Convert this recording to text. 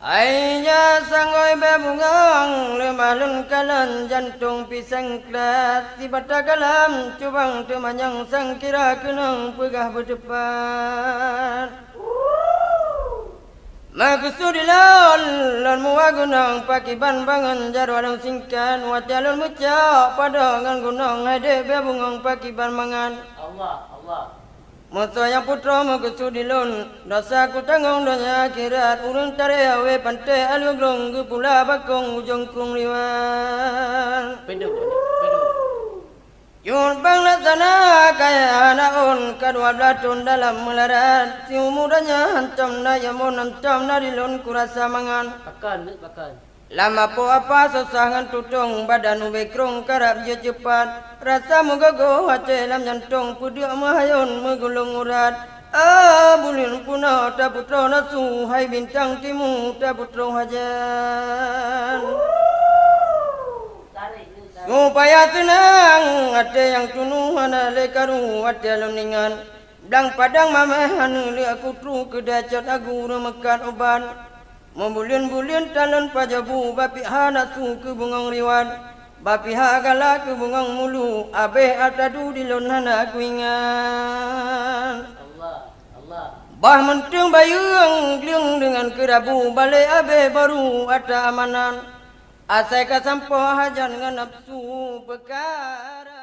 Ainya sangoy bebungang lemalun kalan jantung pisang kelat si batagalam cubang temanyang sang kira kenang pegah berdepan Makusudilon lan muwagunang pakiban bangan jarwadang singkan wajalun mucak pada ngan gunang hade bebungang pakiban mangan Allah Masa yang putra makusudilon Dasa ku tanggung donya akhirat Urung tare awe pantai aluglong Gepula bakong ujung kung liwan Penduk. Yun bang laksana kaya naon Kedua belatun dalam melarat Si umudanya hancam na yamun hancam na dilon kurasa mangan Pakan. Lama po apa sosangan tutong badan ubekrong karab je cepat Rasa mugago hace lam jantung pudia mahayon megulung urat bulin puna ta putro nasu hai bintang timu ta putro hajan Supaya tenang ate yang tunuhan ale karu ate loningan Dang padang mamahan le aku tru kedacat agu remekan oban Membulin-bulin talon pajabu bapi hanasu ke bungang riwan bapi hagala ke bungang mulu abe atadu dilon hana kuingan Allah. Bah mentung bayung gliung dengan kerabu balai abe baru ada amanan asai kasampo hajan dengan nafsu perkara